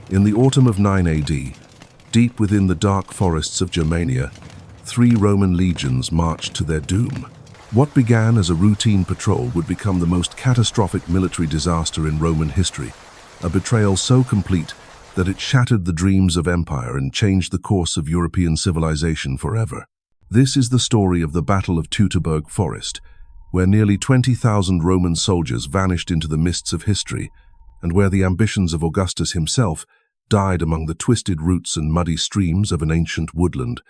In the autumn of 9 AD, deep within the dark forests of Germania, 3 Roman legions marched to their doom. What began as a routine patrol would become the most catastrophic military disaster in Roman history, a betrayal so complete that it shattered the dreams of empire and changed the course of European civilization forever. This is the story of the Battle of Teutoburg Forest, where nearly 20,000 Roman soldiers vanished into the mists of history, and where the ambitions of Augustus himself died among the twisted roots and muddy streams of an ancient woodland.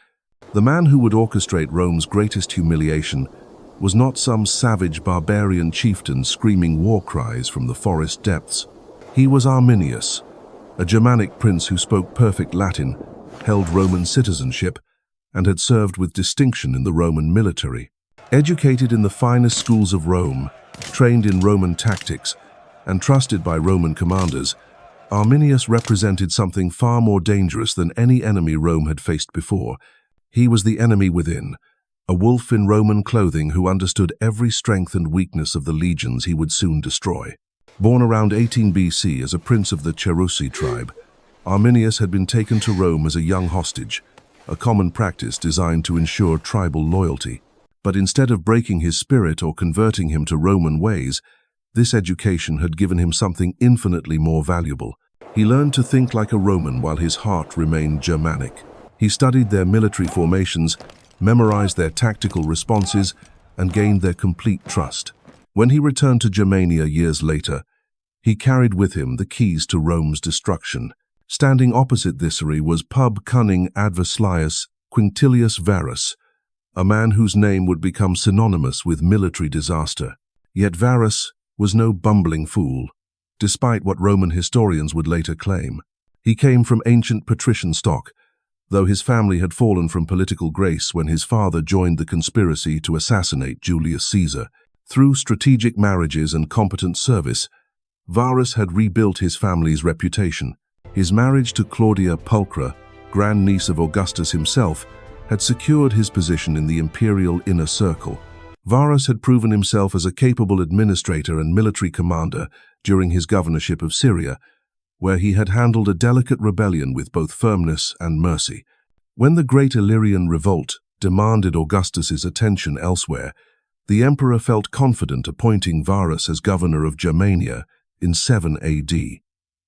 The man who would orchestrate Rome's greatest humiliation was not some savage barbarian chieftain screaming war cries from the forest depths. He was Arminius, a Germanic prince who spoke perfect Latin, held Roman citizenship, and had served with distinction in the Roman military. Educated in the finest schools of Rome, trained in Roman tactics, and trusted by Roman commanders, Arminius represented something far more dangerous than any enemy Rome had faced before. He was the enemy within, a wolf in Roman clothing who understood every strength and weakness of the legions he would soon destroy. Born around 18 BC as a prince of the Cherusci tribe, Arminius had been taken to Rome as a young hostage, a common practice designed to ensure tribal loyalty. But instead of breaking his spirit or converting him to Roman ways, this education had given him something infinitely more valuable. He learned to think like a Roman while his heart remained Germanic. He studied their military formations, memorized their tactical responses, and gained their complete trust. When he returned to Germania years later, he carried with him the keys to Rome's destruction. Standing opposite Viceroy was pub-cunning adversarius Quintilius Varus, a man whose name would become synonymous with military disaster. Yet Varus was no bumbling fool, despite what Roman historians would later claim. He came from ancient patrician stock, though his family had fallen from political grace when his father joined the conspiracy to assassinate Julius Caesar. Through strategic marriages and competent service, Varus had rebuilt his family's reputation. His marriage to Claudia Pulchra, grandniece of Augustus himself, had secured his position in the imperial inner circle. Varus had proven himself as a capable administrator and military commander during his governorship of Syria, where he had handled a delicate rebellion with both firmness and mercy. When the Great Illyrian Revolt demanded Augustus's attention elsewhere, the emperor felt confident appointing Varus as governor of Germania in 7 AD.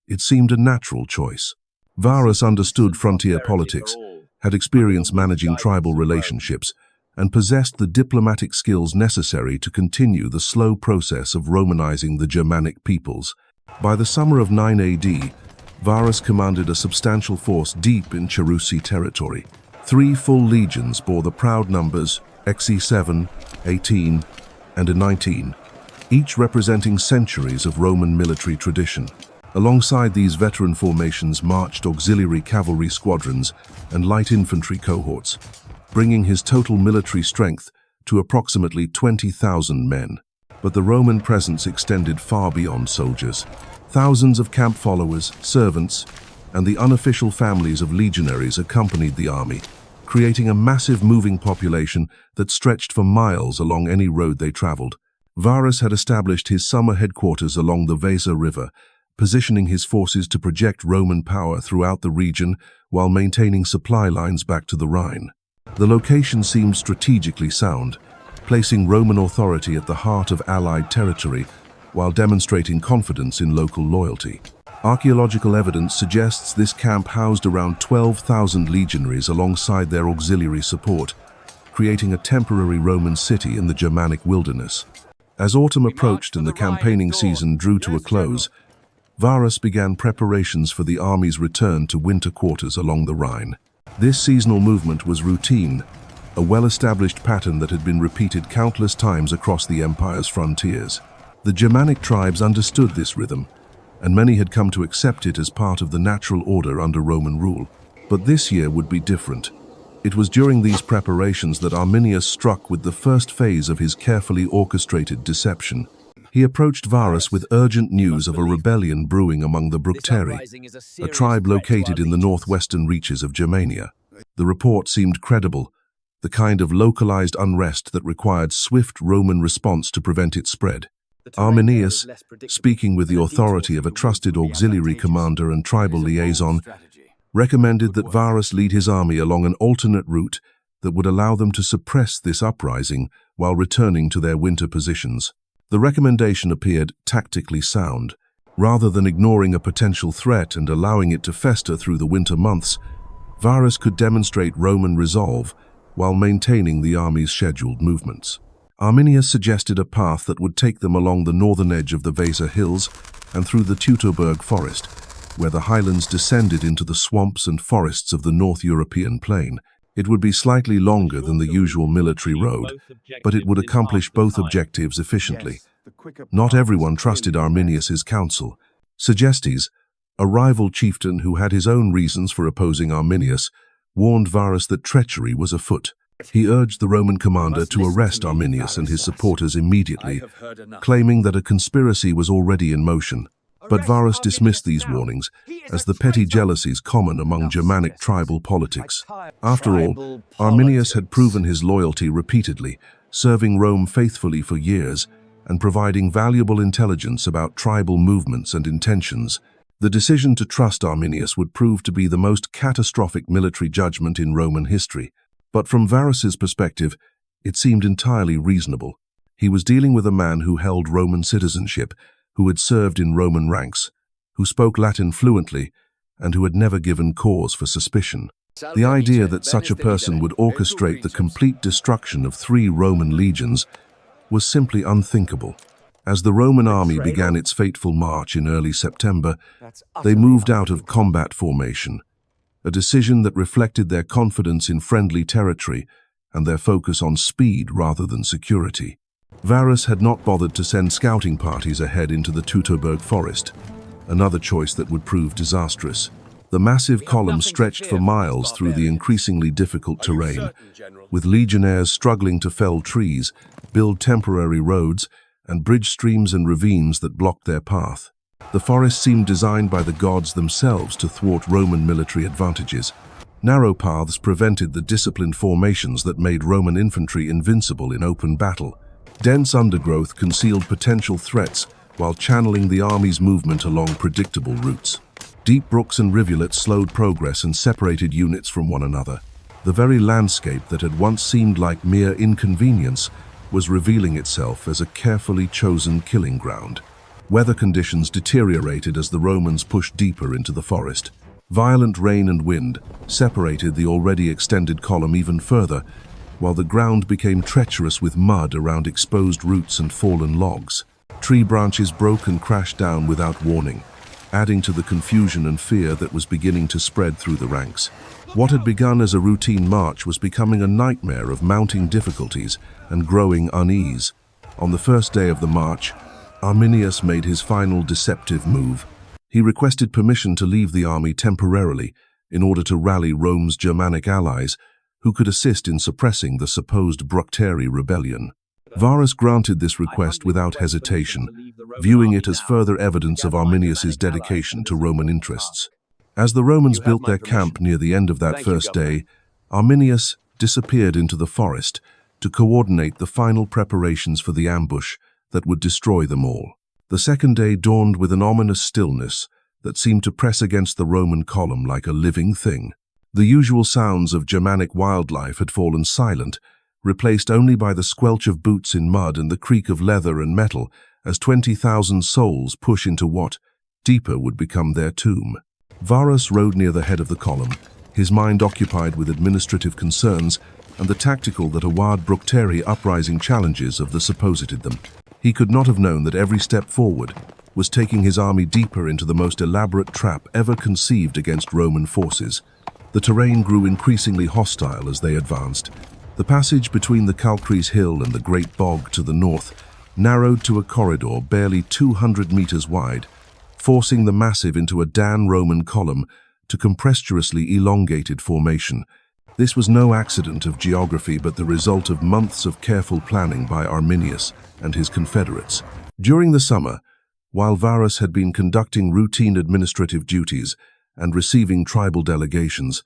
It seemed a natural choice. Varus understood frontier politics, had experience managing tribal relationships, and possessed the diplomatic skills necessary to continue the slow process of Romanizing the Germanic peoples. By the summer of 9 AD, Varus commanded a substantial force deep in Cherusci territory. 3 full legions bore the proud numbers XVII, 18, and 19, each representing centuries of Roman military tradition. Alongside these veteran formations marched auxiliary cavalry squadrons and light infantry cohorts, bringing his total military strength to approximately 20,000 men. But the Roman presence extended far beyond soldiers. Thousands of camp followers, servants, and the unofficial families of legionaries accompanied the army, creating a massive moving population that stretched for miles along any road they traveled. Varus had established his summer headquarters along the Weser River, positioning his forces to project Roman power throughout the region while maintaining supply lines back to the Rhine. The location seemed strategically sound, placing Roman authority at the heart of Allied territory while demonstrating confidence in local loyalty. Archaeological evidence suggests this camp housed around 12,000 legionaries alongside their auxiliary support, creating a temporary Roman city in the Germanic wilderness. As autumn approached and the campaigning season drew to a close, Varus began preparations for the army's return to winter quarters along the Rhine. This seasonal movement was routine, a well-established pattern that had been repeated countless times across the empire's frontiers. The Germanic tribes understood this rhythm, and many had come to accept it as part of the natural order under Roman rule. But this year would be different. It was during these preparations that Arminius struck with the first phase of his carefully orchestrated deception. He approached Varus with urgent news of a rebellion brewing among the Bructeri, a tribe located in the northwestern reaches of Germania. The report seemed credible, the kind of localized unrest that required swift Roman response to prevent its spread. Arminius, speaking with the authority of a trusted auxiliary commander and tribal liaison, recommended that Varus lead his army along an alternate route that would allow them to suppress this uprising while returning to their winter positions. The recommendation appeared tactically sound. Rather than ignoring a potential threat and allowing it to fester through the winter months, Varus could demonstrate Roman resolve while maintaining the army's scheduled movements. Arminius suggested a path that would take them along the northern edge of the Weser Hills and through the Teutoburg forest, where the highlands descended into the swamps and forests of the North European plain. It would be slightly longer than the usual military road, but it would accomplish both objectives efficiently. Not everyone trusted Arminius's counsel. Segestes, a rival chieftain who had his own reasons for opposing Arminius, warned Varus that treachery was afoot. He urged the Roman commander to arrest Arminius and his supporters immediately, claiming that a conspiracy was already in motion. But Varus dismissed these warnings as the petty jealousies common among Germanic tribal politics. After all, Arminius had proven his loyalty repeatedly, serving Rome faithfully for years and providing valuable intelligence about tribal movements and intentions. The decision to trust Arminius would prove to be the most catastrophic military judgment in Roman history. But from Varus's perspective, it seemed entirely reasonable. He was dealing with a man who held Roman citizenship, who had served in Roman ranks, who spoke Latin fluently, and who had never given cause for suspicion. The idea that such a person would orchestrate the complete destruction of 3 Roman legions was simply unthinkable. As the Roman army began its fateful march in early September, they moved out of combat formation, a decision that reflected their confidence in friendly territory and their focus on speed rather than security. Varus had not bothered to send scouting parties ahead into the Teutoburg forest, another choice that would prove disastrous. The massive column stretched for miles through the increasingly difficult terrain, with legionnaires struggling to fell trees, build temporary roads, and bridge streams and ravines that blocked their path. The forest seemed designed by the gods themselves to thwart Roman military advantages. Narrow paths prevented the disciplined formations that made Roman infantry invincible in open battle. Dense undergrowth concealed potential threats while channeling the army's movement along predictable routes. Deep brooks and rivulets slowed progress and separated units from one another. The very landscape that had once seemed like mere inconvenience was revealing itself as a carefully chosen killing ground. Weather conditions deteriorated as the Romans pushed deeper into the forest. Violent rain and wind separated the already extended column even further, while the ground became treacherous with mud around exposed roots and fallen logs. Tree branches broke and crashed down without warning, adding to the confusion and fear that was beginning to spread through the ranks. What had begun as a routine march was becoming a nightmare of mounting difficulties and growing unease. On the first day of the march, Arminius made his final deceptive move. He requested permission to leave the army temporarily in order to rally Rome's Germanic allies, who could assist in suppressing the supposed Bructeri rebellion. Varus granted this request without hesitation, viewing it as further evidence of Arminius's dedication to Roman interests. As the Romans built their camp near the end of that first day, Arminius disappeared into the forest to coordinate the final preparations for the ambush that would destroy them all. The second day dawned with an ominous stillness that seemed to press against the Roman column like a living thing. The usual sounds of Germanic wildlife had fallen silent, replaced only by the squelch of boots in mud and the creak of leather and metal as 20,000 souls push into what, deeper, would become their tomb. Varus rode near the head of the column, his mind occupied with administrative concerns and the tactical that award Bructeri uprising challenges of the supposed them. He could not have known that every step forward was taking his army deeper into the most elaborate trap ever conceived against Roman forces. The terrain grew increasingly hostile as they advanced. The passage between the Calcries Hill and the Great Bog to the north narrowed to a corridor barely 200 meters wide, forcing the massive into a Dan-Roman column to compressorously elongated formation. This was no accident of geography but the result of months of careful planning by Arminius and his confederates. During the summer, while Varus had been conducting routine administrative duties and receiving tribal delegations,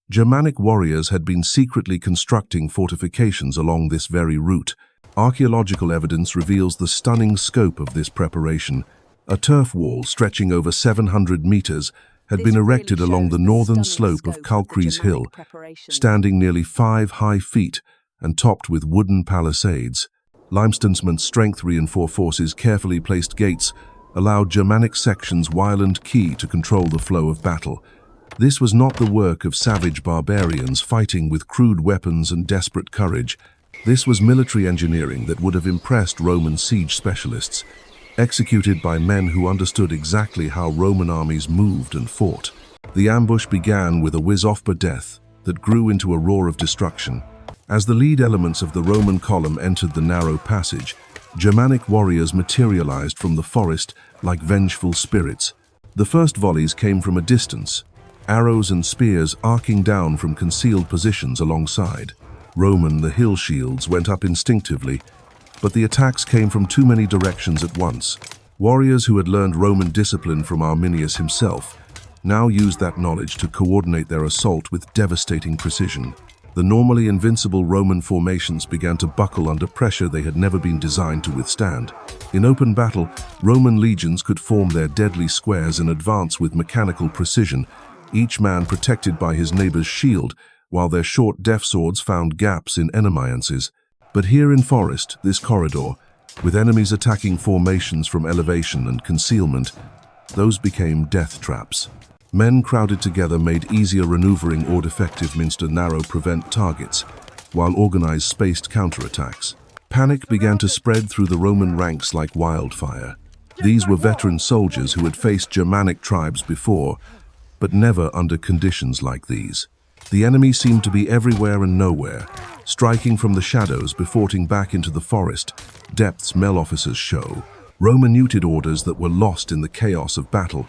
Germanic warriors had been secretly constructing fortifications along this very route. Archaeological evidence reveals the stunning scope of this preparation. A turf wall stretching over 700 meters had been erected along the northern slope of Kalkries Hill, standing nearly 5 high feet and topped with wooden palisades. Limestone's strength-reinforced forces carefully placed gates allowed Germanic sections while and key to control the flow of battle. This was not the work of savage barbarians fighting with crude weapons and desperate courage. This was military engineering that would have impressed Roman siege specialists, executed by men who understood exactly how Roman armies moved and fought. The ambush began with a whiz-off death that grew into a roar of destruction. As the lead elements of the Roman column entered the narrow passage, Germanic warriors materialized from the forest like vengeful spirits. The first volleys came from a distance, arrows and spears arcing down from concealed positions alongside. The hill shields went up instinctively, but the attacks came from too many directions at once. Warriors who had learned Roman discipline from Arminius himself now used that knowledge to coordinate their assault with devastating precision. The normally invincible Roman formations began to buckle under pressure they had never been designed to withstand. In open battle, Roman legions could form their deadly squares and advance with mechanical precision, each man protected by his neighbor's shield, while their short deft swords found gaps in enemy-ances. But here in forest, this corridor, with enemies attacking formations from elevation and concealment, those became death traps. Men crowded together made easier maneuvering or defective means to narrow prevent targets, while organized spaced counterattacks. Panic began to spread through the Roman ranks like wildfire. These were veteran soldiers who had faced Germanic tribes before, but never under conditions like these. The enemy seemed to be everywhere and nowhere, striking from the shadows before falling back into the forest depths Mel officers show. Roman muted orders that were lost in the chaos of battle,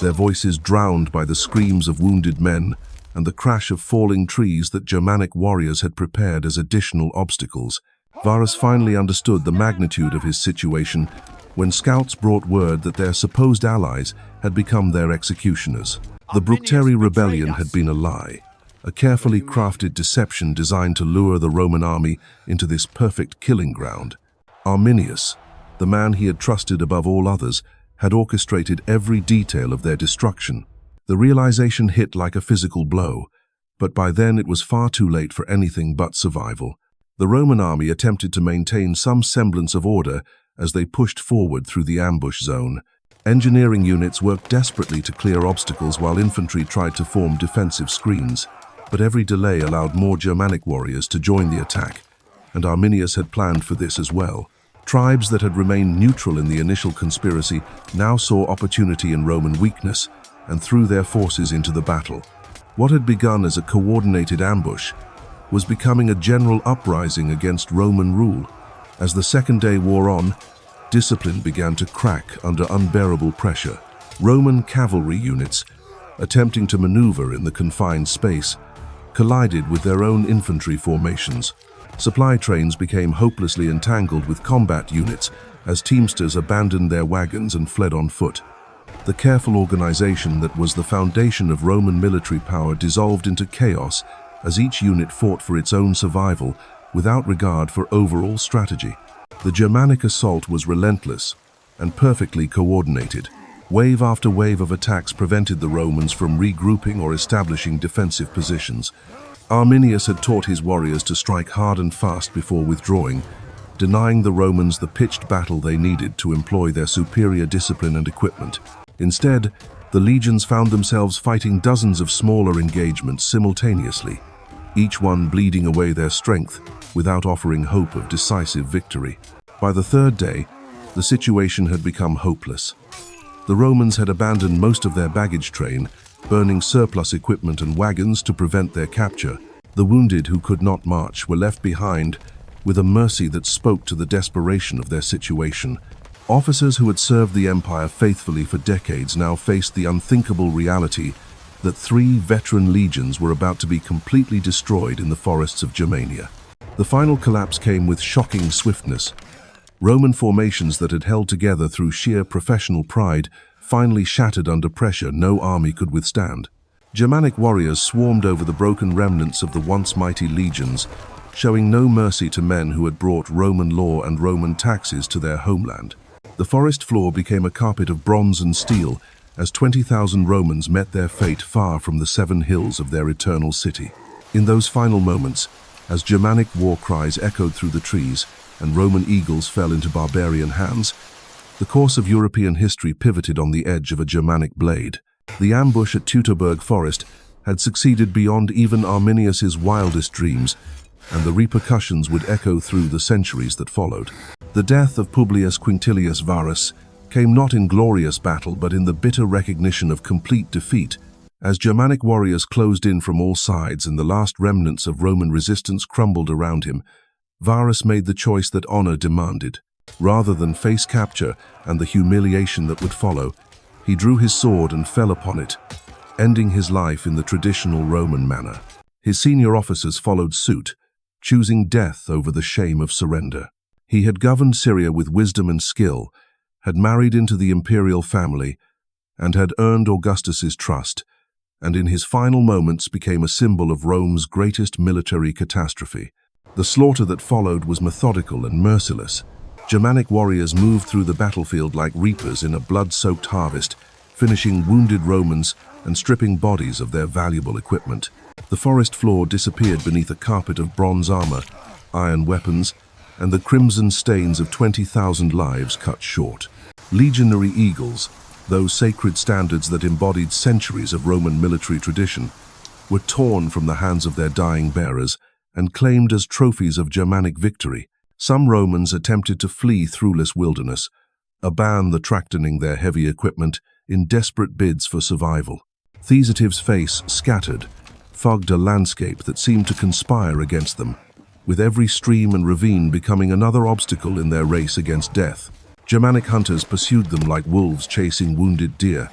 their voices drowned by the screams of wounded men and the crash of falling trees that Germanic warriors had prepared as additional obstacles. Varus finally understood the magnitude of his situation when scouts brought word that their supposed allies had become their executioners. The Bructeri rebellion had been a lie, a carefully crafted deception designed to lure the Roman army into this perfect killing ground. Arminius, the man he had trusted above all others, had orchestrated every detail of their destruction. The realization hit like a physical blow, but by then it was far too late for anything but survival. The Roman army attempted to maintain some semblance of order as they pushed forward through the ambush zone. Engineering units worked desperately to clear obstacles while infantry tried to form defensive screens. But every delay allowed more Germanic warriors to join the attack, and Arminius had planned for this as well. Tribes that had remained neutral in the initial conspiracy now saw opportunity in Roman weakness and threw their forces into the battle. What had begun as a coordinated ambush was becoming a general uprising against Roman rule. As the second day wore on, discipline began to crack under unbearable pressure. Roman cavalry units, attempting to maneuver in the confined space, collided with their own infantry formations. Supply trains became hopelessly entangled with combat units as teamsters abandoned their wagons and fled on foot. The careful organization that was the foundation of Roman military power dissolved into chaos as each unit fought for its own survival without regard for overall strategy. The Germanic assault was relentless and perfectly coordinated. Wave after wave of attacks prevented the Romans from regrouping or establishing defensive positions. Arminius had taught his warriors to strike hard and fast before withdrawing, denying the Romans the pitched battle they needed to employ their superior discipline and equipment. Instead, the legions found themselves fighting dozens of smaller engagements simultaneously, each one bleeding away their strength without offering hope of decisive victory. By the third day, the situation had become hopeless. The Romans had abandoned most of their baggage train, burning surplus equipment and wagons to prevent their capture. The wounded who could not march were left behind with a mercy that spoke to the desperation of their situation. Officers who had served the empire faithfully for decades now faced the unthinkable reality that 3 veteran legions were about to be completely destroyed in the forests of Germania. The final collapse came with shocking swiftness. Roman formations that had held together through sheer professional pride finally shattered under pressure no army could withstand. Germanic warriors swarmed over the broken remnants of the once mighty legions, showing no mercy to men who had brought Roman law and Roman taxes to their homeland. The forest floor became a carpet of bronze and steel as 20,000 Romans met their fate far from the 7 hills of their eternal city. In those final moments, as Germanic war cries echoed through the trees and Roman eagles fell into barbarian hands, the course of European history pivoted on the edge of a Germanic blade. The ambush at Teutoburg forest had succeeded beyond even Arminius's wildest dreams, and the repercussions would echo through the centuries that followed. The death of Publius Quinctilius Varus came not in glorious battle but in the bitter recognition of complete defeat. As Germanic warriors closed in from all sides and the last remnants of Roman resistance crumbled around him, Varus made the choice that honor demanded. Rather than face capture and the humiliation that would follow, he drew his sword and fell upon it, ending his life in the traditional Roman manner. His senior officers followed suit, choosing death over the shame of surrender. He had governed Syria with wisdom and skill, had married into the imperial family, and had earned Augustus's trust, and in his final moments became a symbol of Rome's greatest military catastrophe. The slaughter that followed was methodical and merciless. Germanic warriors moved through the battlefield like reapers in a blood-soaked harvest, finishing wounded Romans and stripping bodies of their valuable equipment. The forest floor disappeared beneath a carpet of bronze armor, iron weapons, and the crimson stains of 20,000 lives cut short. Legionary eagles, those sacred standards that embodied centuries of Roman military tradition, were torn from the hands of their dying bearers and claimed as trophies of Germanic victory. Some Romans attempted to flee throughs wilderness, abandon the tractoring their heavy equipment in desperate bids for survival. Thesative's face, scattered, fogged a landscape that seemed to conspire against them, with every stream and ravine becoming another obstacle in their race against death. Germanic hunters pursued them like wolves chasing wounded deer,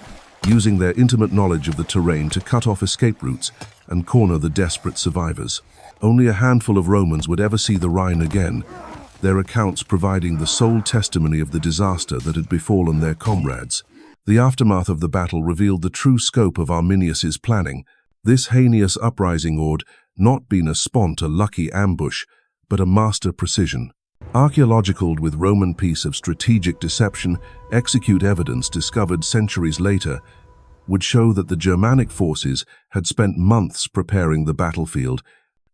using their intimate knowledge of the terrain to cut off escape routes and corner the desperate survivors. Only a handful of Romans would ever see the Rhine again, their accounts providing the sole testimony of the disaster that had befallen their comrades. The aftermath of the battle revealed the true scope of Arminius's planning. This heinous uprising had not been a lucky ambush, but a master precision. Archaeological with Roman piece of strategic deception, execute evidence discovered centuries later would show that the Germanic forces had spent months preparing the battlefield,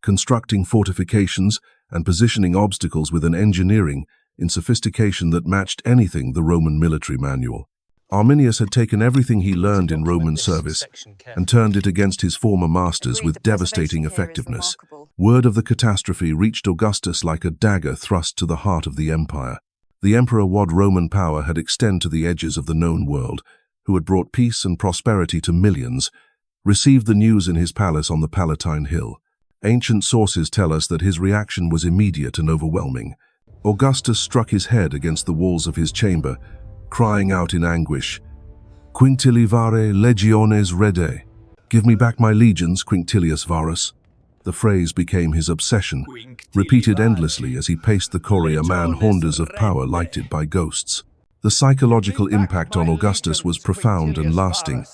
constructing fortifications and positioning obstacles with an engineering in sophistication that matched anything the Roman military manual. Arminius had taken everything he learned in Roman service and turned it against his former masters with devastating effectiveness. Word of the catastrophe reached Augustus like a dagger thrust to the heart of the empire. The emperor wad Roman power had extended to the edges of the known world, who had brought peace and prosperity to millions, received the news in his palace on the Palatine Hill. Ancient sources tell us that his reaction was immediate and overwhelming. Augustus struck his head against the walls of his chamber, crying out in anguish, "Quinctilivare legiones rede." "Give me back my legions, Quinctilius Varus." The phrase became his obsession, repeated endlessly as he paced the corridor, man-haunted of power lighted by ghosts. The psychological impact on Augustus was profound and lasting.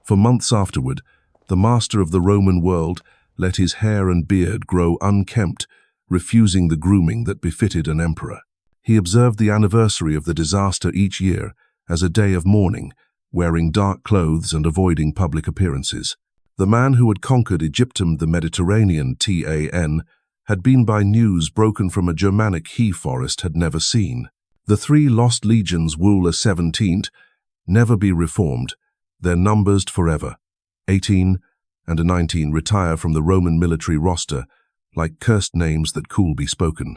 For months afterward, the master of the Roman world let his hair and beard grow unkempt, refusing the grooming that befitted an emperor. He observed the anniversary of the disaster each year as a day of mourning, wearing dark clothes and avoiding public appearances. The man who had conquered Egyptum, the Mediterranean, TAN, had been by news broken from a Germanic he-forest had never seen. The 3 lost legions Wula 17th never be reformed, their numbers forever. 18 and a 19 retire from the Roman military roster, like cursed names that cool be spoken.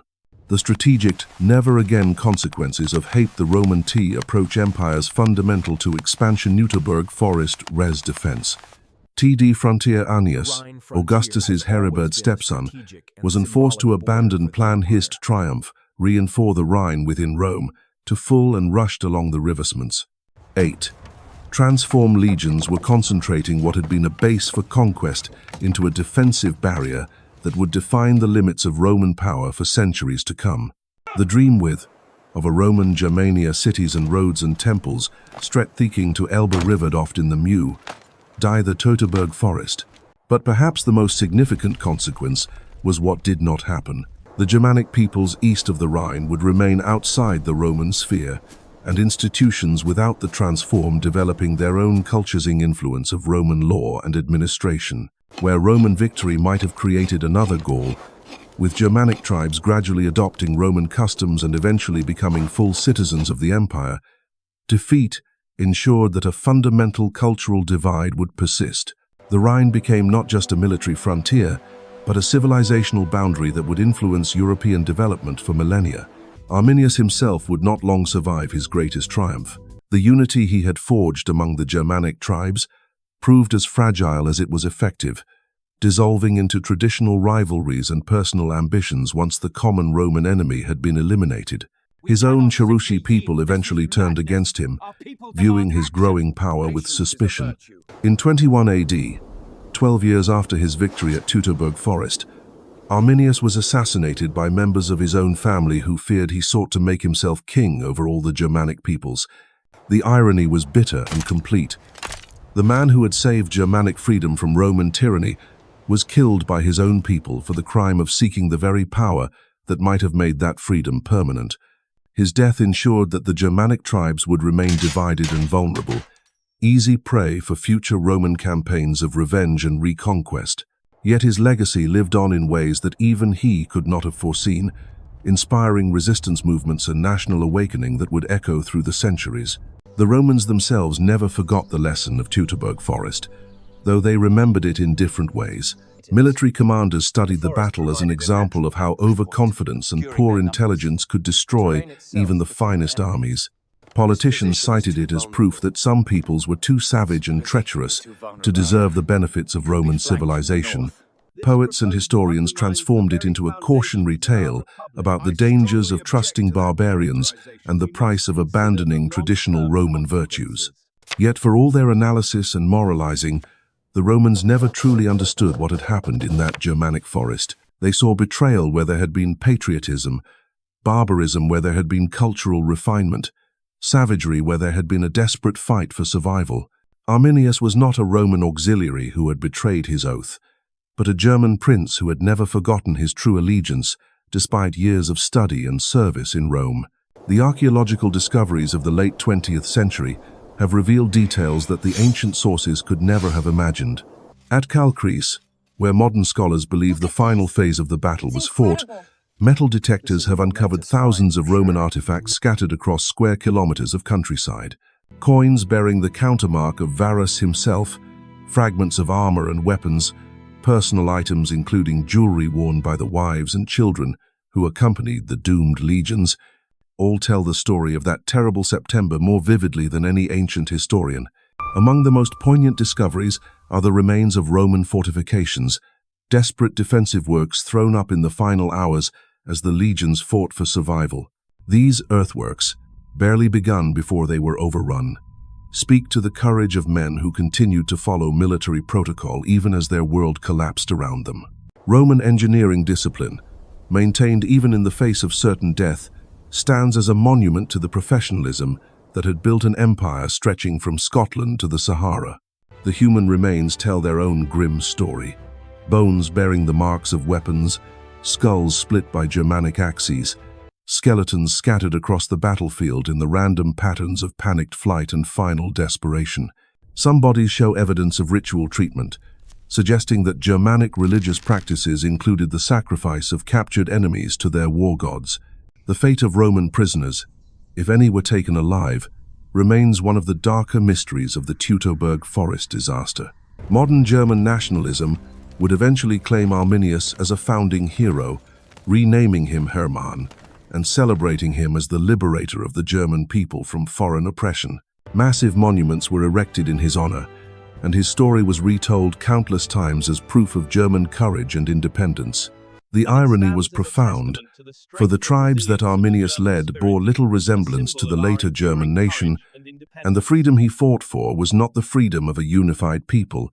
The strategic, never-again consequences of hate the Roman T approach empires fundamental to expansion. Teutoburg forest res defense. TD frontier Annius, Augustus's Heribert stepson, was enforced to abandon plan hist triumph, reinforce the Rhine within Rome, to full and rushed along the rivesments. 8. Transformed legions were concentrating what had been a base for conquest into a defensive barrier that would define the limits of Roman power for centuries to come. The dream of a Roman Germania, cities and roads and temples, stretching to Elbe River oft in the Mew, die the Teutoburg forest. But perhaps the most significant consequence was what did not happen. The Germanic peoples east of the Rhine would remain outside the Roman sphere, and institutions without the transform developing their own culturing influence of Roman law and administration. Where Roman victory might have created another Gaul, with Germanic tribes gradually adopting Roman customs and eventually becoming full citizens of the empire, defeat ensured that a fundamental cultural divide would persist. The Rhine became not just a military frontier, but a civilizational boundary that would influence European development for millennia. Arminius himself would not long survive his greatest triumph. The unity he had forged among the Germanic tribes proved as fragile as it was effective, dissolving into traditional rivalries and personal ambitions once the common Roman enemy had been eliminated. His own Cherusci people eventually turned against him, viewing his growing power with suspicion. In 21 AD, 12 years after his victory at Teutoburg forest, Arminius was assassinated by members of his own family who feared he sought to make himself king over all the Germanic peoples. The irony was bitter and complete. The man who had saved Germanic freedom from Roman tyranny was killed by his own people for the crime of seeking the very power that might have made that freedom permanent. His death ensured that the Germanic tribes would remain divided and vulnerable, easy prey for future Roman campaigns of revenge and reconquest. Yet his legacy lived on in ways that even he could not have foreseen, inspiring resistance movements and national awakening that would echo through the centuries. The Romans themselves never forgot the lesson of Teutoburg forest, though they remembered it in different ways. Military commanders studied the battle as an example of how overconfidence and poor intelligence could destroy even the finest armies. Politicians cited it as proof that some peoples were too savage and treacherous to deserve the benefits of Roman civilization. Poets and historians transformed it into a cautionary tale about the dangers of trusting barbarians and the price of abandoning traditional Roman virtues. Yet for all their analysis and moralizing, the Romans never truly understood what had happened in that Germanic forest. They saw betrayal where there had been patriotism, barbarism where there had been cultural refinement, savagery where there had been a desperate fight for survival. Arminius was not a Roman auxiliary who had betrayed his oath, but a German prince who had never forgotten his true allegiance despite years of study and service in Rome. The archaeological discoveries of the late 20th century have revealed details that the ancient sources could never have imagined. At Calcrease, where modern scholars believe the final phase of the battle was fought, metal detectors have uncovered thousands of Roman artifacts scattered across square kilometers of countryside. Coins bearing the countermark of Varus himself, fragments of armor and weapons, personal items including jewelry worn by the wives and children who accompanied the doomed legions, all tell the story of that terrible September more vividly than any ancient historian. Among the most poignant discoveries are the remains of Roman fortifications, desperate defensive works thrown up in the final hours as the legions fought for survival. These earthworks, barely begun before they were overrun, speak to the courage of men who continued to follow military protocol even as their world collapsed around them. Roman engineering discipline, maintained even in the face of certain death, stands as a monument to the professionalism that had built an empire stretching from Scotland to the Sahara. The human remains tell their own grim story. Bones bearing the marks of weapons, skulls split by Germanic axes, skeletons scattered across the battlefield in the random patterns of panicked flight and final desperation. Some bodies show evidence of ritual treatment, suggesting that Germanic religious practices included the sacrifice of captured enemies to their war gods. The fate of Roman prisoners, if any were taken alive, remains one of the darker mysteries of the Teutoburg forest disaster. Modern German nationalism would eventually claim Arminius as a founding hero, renaming him Hermann and celebrating him as the liberator of the German people from foreign oppression. Massive monuments were erected in his honor, and his story was retold countless times as proof of German courage and independence. The irony was profound, for the tribes that Arminius led bore little resemblance to the later German nation, and the freedom he fought for was not the freedom of a unified people,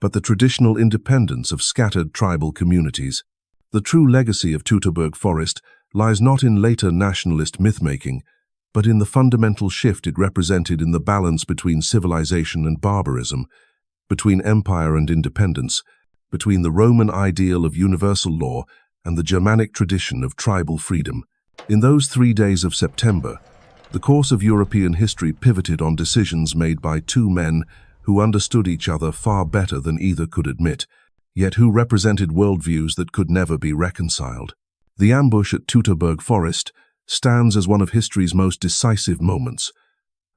but the traditional independence of scattered tribal communities. The true legacy of Teutoburg forest lies not in later nationalist mythmaking, but in the fundamental shift it represented in the balance between civilization and barbarism, between empire and independence, between the Roman ideal of universal law and the Germanic tradition of tribal freedom. In those 3 days of September, the course of European history pivoted on decisions made by two men who understood each other far better than either could admit, yet who represented worldviews that could never be reconciled. The ambush at Teutoburg forest stands as one of history's most decisive moments,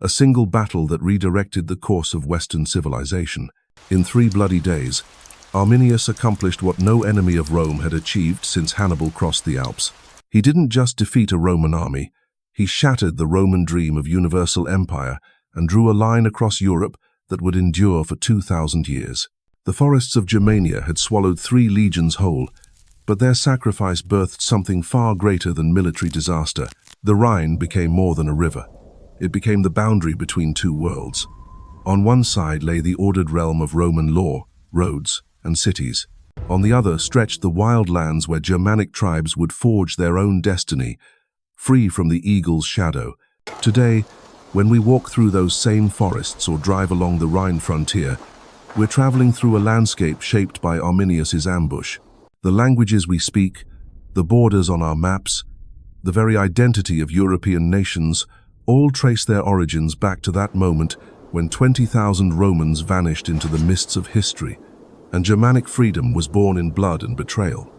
a single battle that redirected the course of Western civilization. In 3 bloody days, Arminius accomplished what no enemy of Rome had achieved since Hannibal crossed the Alps. He didn't just defeat a Roman army, he shattered the Roman dream of universal empire and drew a line across Europe that would endure for 2,000 years. The forests of Germania had swallowed 3 legions whole, but their sacrifice birthed something far greater than military disaster. The Rhine became more than a river. It became the boundary between 2 worlds. On one side lay the ordered realm of Roman law, roads, and cities. On the other stretched the wild lands where Germanic tribes would forge their own destiny, free from the eagle's shadow. Today, when we walk through those same forests or drive along the Rhine frontier, we're traveling through a landscape shaped by Arminius's ambush. The languages we speak, the borders on our maps, the very identity of European nations, all trace their origins back to that moment when 20,000 Romans vanished into the mists of history, and Germanic freedom was born in blood and betrayal.